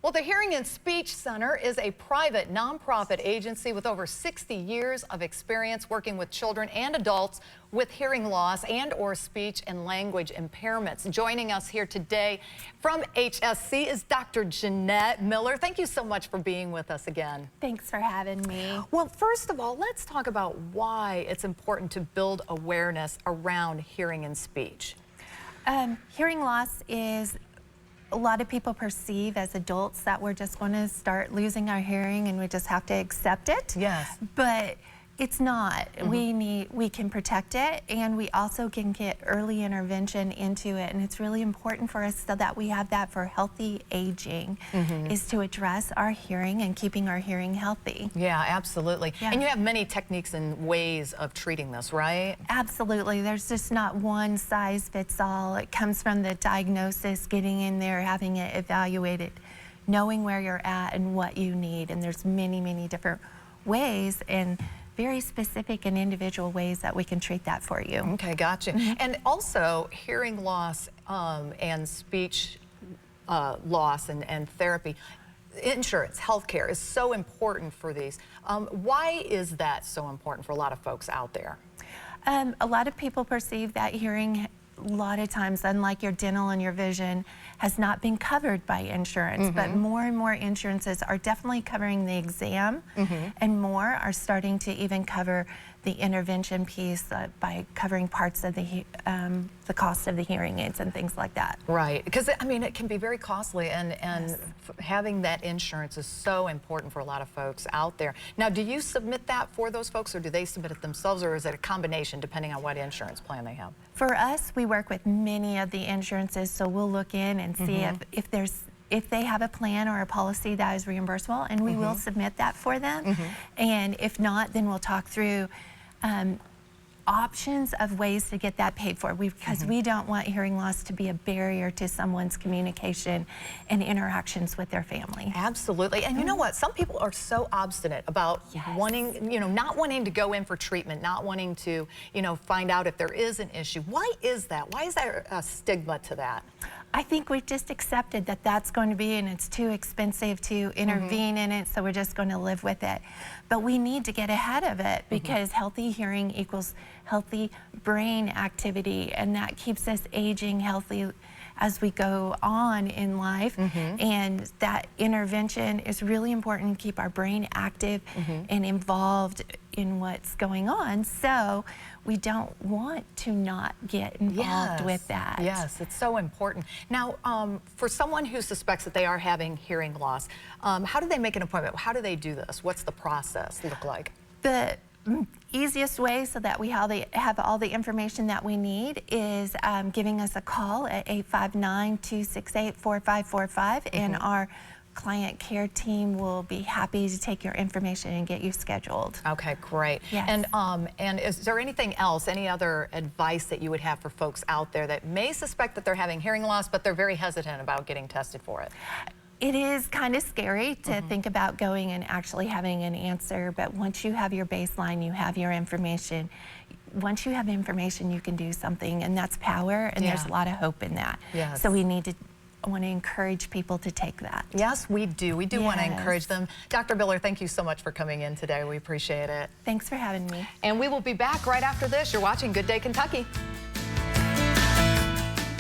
Well, the Hearing and Speech Center is a private nonprofit agency with over 60 years of experience working with children and adults with hearing loss and/or speech and language impairments. Joining us here today from HSC is Dr. Jeanette Miller. Thank you so much for being with us again. Thanks for having me. Well, first of all, let's talk about why it's important to build awareness around hearing and speech. Hearing loss is a lot of people perceive as adults that we're just going to start losing our hearing and we just have to accept it. Yes. But it's not. We can protect it, and we also can get early intervention into it, and it's really important for us so that we have that for healthy aging is to address our hearing and keeping our hearing healthy. Yeah, absolutely. Yeah. And you have many techniques and ways of treating this, right? Absolutely. There's just not one size fits all. It comes from the diagnosis, getting in there, having it evaluated, knowing where you're at and what you need. And there's many, many different ways and very specific and individual ways that we can treat that for you. Okay, gotcha. And also, hearing loss and speech loss and therapy, insurance, healthcare is so important for these. Why is that so important for a lot of folks out there? A lot of people perceive that hearing, a lot of times, unlike your dental and your vision, has not been covered by insurance, but more and more insurances are definitely covering the exam, and more are starting to even cover the intervention piece by covering parts of the cost of the hearing aids and things like that. Right, because I mean, it can be very costly, and Yes. having that insurance is so important for a lot of folks out there. Now, do you submit that for those folks, or do they submit it themselves, or is it a combination depending on what insurance plan they have? For us, we work with many of the insurances, so we'll look in and see if they have a plan or a policy that is reimbursable, and we will submit that for them. And if not, then we'll talk through options of ways to get that paid for, because we don't want hearing loss to be a barrier to someone's communication and interactions with their family. Absolutely. And you know what? Some people are so obstinate about wanting, not wanting to go in for treatment, not wanting to, find out if there is an issue. Why is that? Why is there a stigma to that? I think we've just accepted that that's going to be, and it's too expensive to intervene in it, so we're just going to live with it. But we need to get ahead of it, because healthy hearing equals healthy brain activity, and that keeps us aging healthy as we go on in life. And that intervention is really important to keep our brain active and involved in what's going on. So we don't want to not get involved with that. Yes, it's so important. Now, for someone who suspects that they are having hearing loss, how do they make an appointment? How do they do this? What's the process look like? The easiest way so that we have all the information that we need is giving us a call at 859-268-4545, and our client care team will be happy to take your information and get you scheduled. Okay, great. Yes. And is there anything else, any other advice that you would have for folks out there that may suspect that they're having hearing loss, but they're very hesitant about getting tested for it? It is kind of scary to think about going and actually having an answer, but once you have your baseline, you have your information. Once you have information, you can do something, and that's power, and there's a lot of hope in that. Yes. So we want to encourage people to take that. Yes, we do. We do want to encourage them. Dr. Miller, thank you so much for coming in today. We appreciate it. Thanks for having me. And we will be back right after this. You're watching Good Day Kentucky.